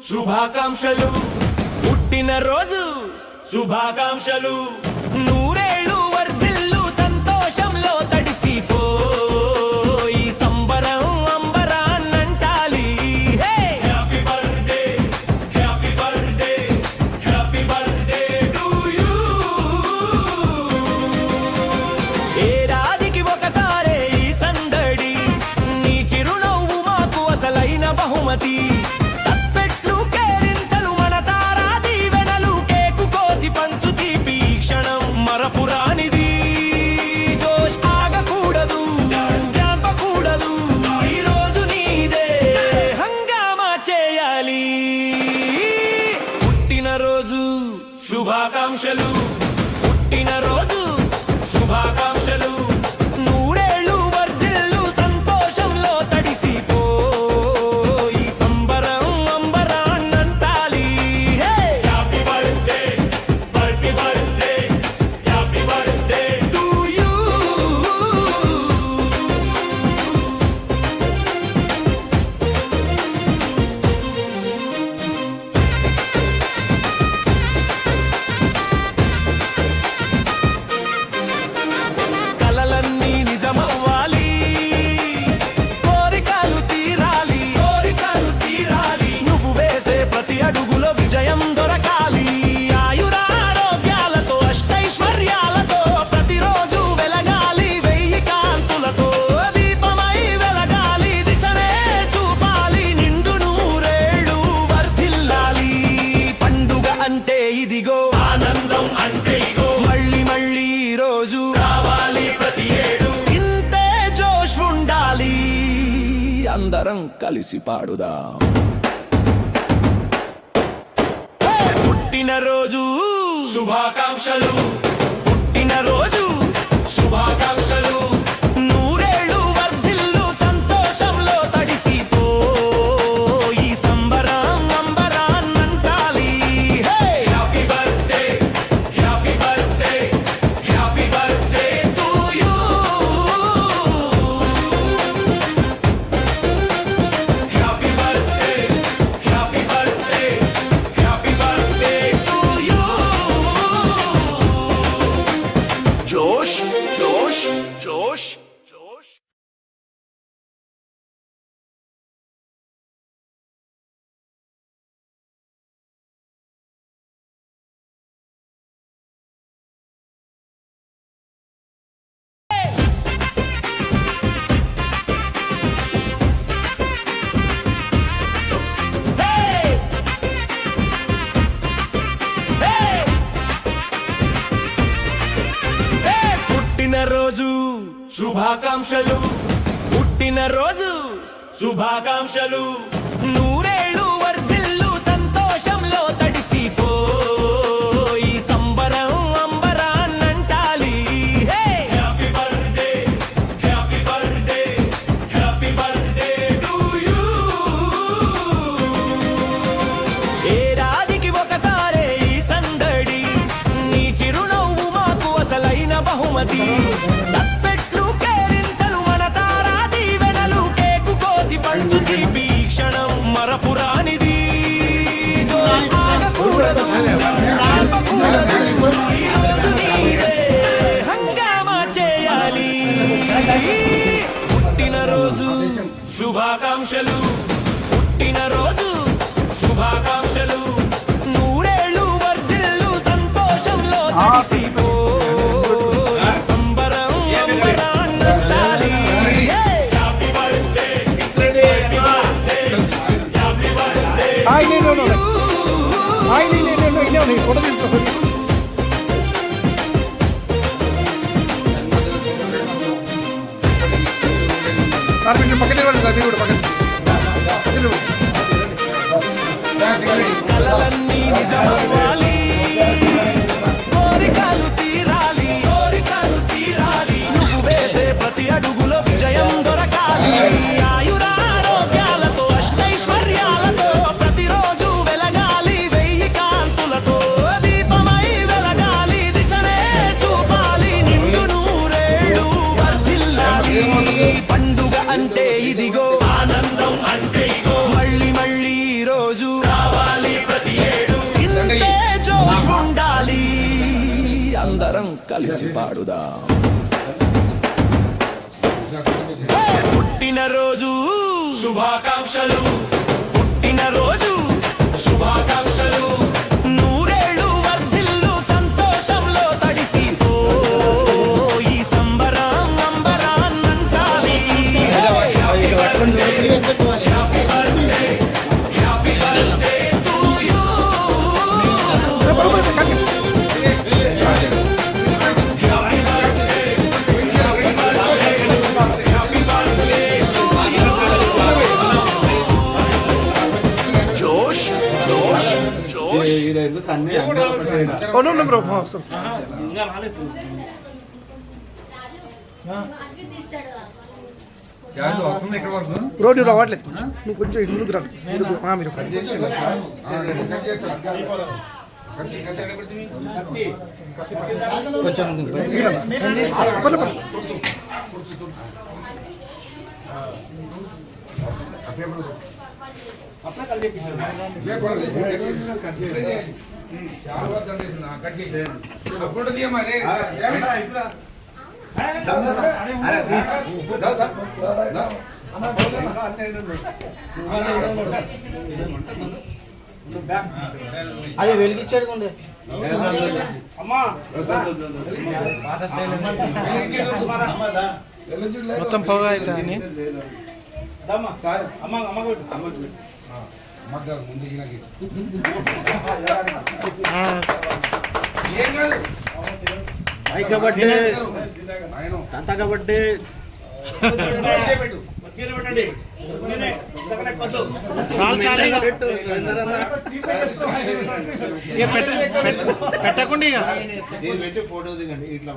శుభాకాంక్షలు పుట్టిన రోజు శుభాకాంక్షలు నూరేళ్ళు వర్ధిల్లు సంతోషంలో తడిసిపో ఈ సంబరం అంబరాన్నంటాలి happy birthday happy birthday happy birthday to you ఏడాదికి ఒకసారే ఈ సందడి నీ చిరునవ్వు మాకు అసలైన బహుమతి తప్పెట్లు కేరింతలు మనసారా దీవెనలు కేకు కోసి పంచు తీపి క్షణం మరపురానిది జోష్ ఆగకూడదు ధ్యాసకూడదు ఈ రోజు నీదే హంగామా చేయాలి పుట్టినరోజు శుభాకాంక్షలు పుట్టినరోజు శుభాకాంక్షలు నూరేళ్ళు వర్ధిల్లు సంతోషంలో తడిసిపో ఈ సంబరం అంబరాన్నంటాలి happy birthday happy birthday happy birthday to you కలలన్నీ నిజమవ్వాలి కోరికలు తీరాలి నువ్వు వేసే ప్రతి అడుగులో విజయం దొరకాలి ఆయురారోగ్యాలతో అష్టైశ్వర్యాలతో ప్రతిరోజు వెలగాలి వెయ్యి కాంతులతో దీపమై వెలగాలి దిశనే చూపాలి నిండు నూరేళ్ళు వర్ధిల్లాలి పండుగ అంటే ఇదిగో ఆనందం అంటే ఇగో మళ్ళీ మళ్ళీ ఈ రోజు రావాలి ప్రతి ఏడు ఇంతే జోష్ ఉండాలి అందరం కలిసి పాడుదాం పుట్టినరోజు శుభాకాంక్షలు పుట్టినరోజు శుభాకాంక్షలు నూరేళ్ళు వర్ధిల్లు సంతోషంలో తడిసిపో ఈ సంబరం అంబరాన్నంటాలి happy birthday happy birthday happy birthday to you happy birthday happy birthday happy birthday to you జోష్ జోష్ జోష్ జోష్ పుట్టినరోజు శుభాకాంక్షలు పుట్టినరోజు శుభాకాంక్షలు నూరేళ్ళు వర్ధిల్లు సంతోషంలో తడిసిపో ఈ సంబరం అంబరాన్నంటాలి happy birthday happy birthday happy birthday to you ఏడాదికి ఒకసారే ఈ సందడి నీ చిరునవ్వు మాకు అసలైన బహుమతి తప్పెట్లు కేరింతలు మనసారా దీవెనలు కేకు కోసి పంచు తీపి క్షణం మరపురానిది జోష్ ఆగకూడదు ఆపకూడదు ఈ రోజు నీదే హంగామా చేయాలి పుట్టినరోజు శుభాకాంక్షలు పుట్టినరోజు శుభాకాంక్షలు నూరేళ్ళు వర్ధిల్లు సంతోషంలో తడిసిపో ఈ సంబరం అంబరాన్నంటాలి happy birthday happy birthday happy birthday Ay, no. Ay, no, photo తీసుకో సార్ మీరు పక్కన ఇవ్వండి సార్ కూడా పక్కన కలలన్నీ నిజమవ్వాలి కోరికలు తీరాలి నువ్వు వేసే ప్రతి అడుగులో విజయం దొరకాలి ఆయురారోగ్యాలతో అష్టైశ్వర్యాలతో ప్రతిరోజు వెలగాలి వెయ్యి కాంతులతో దీపమై వెలగాలి దిశనే చూపాలి నిండు నూరేళ్ళు వర్ధిల్లాలి పండుగ అంటే ఇదిగో ఆనందం అంటే ఇగో మళ్ళీ మళ్ళీ ఈ రోజు కలిసి పాడుదాం. పుట్టినరోజు శుభాకాంక్షలు, పుట్టినరోజు శుభాకాంక్షలు, నూరేళ్ళు వర్ధిల్లు సంతోషంలో తడిసి ఈ సంబరం అంబరాన్నంటాలి. Happy birthday to you. జోష్ జోష్ జోష్. అవును బ్రో అవసరం బ్రో నువ్వు రావట్లేదు, నువ్వు కొంచెం ముందుకు రా. మీరు కొంచెం అది వెలిగించాడు మొత్తం పొగ అవుతుంది. తాత కాబట్టి పెట్టకుండా ఇక పెట్టి ఫోటో దిగండి ఇట్లా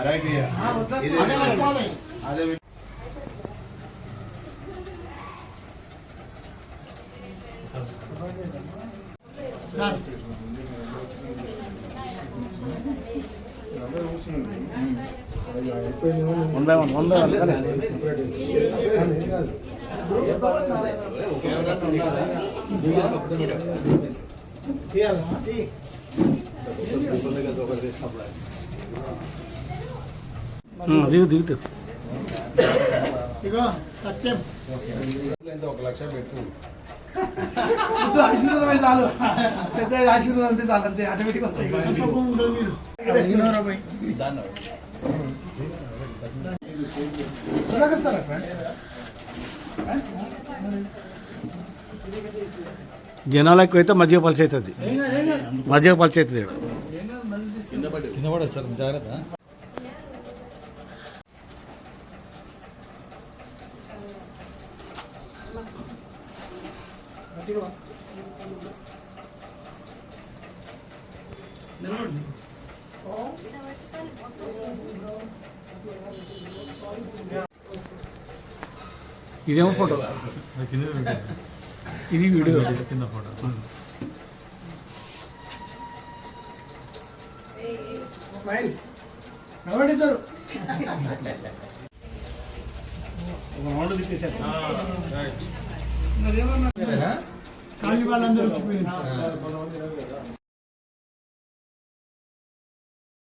రైట్ అదే దిగుతూ ఎంత 1 లక్ష పెట్టు. ఆశీర్వాదమే చాలు, పెద్ద ఆశీర్వాదం అంటే చాలు, అంతే ఆటోమేటిక్ వస్తాయి. జనాలకు అయితే మజ్జిగ పలిసి అవుతుంది, మజ్జిగ పలిసి అవుతుంది. కింద పడదు సార్, జాగ్రత్త. ఇదేమో ఫోటో, ఇది వీడియో కింద ఫోటో. స్మైల్ నవ్వడిద్దరు కాళ్ళు వాళ్ళందరూ వచ్చిపోయింది.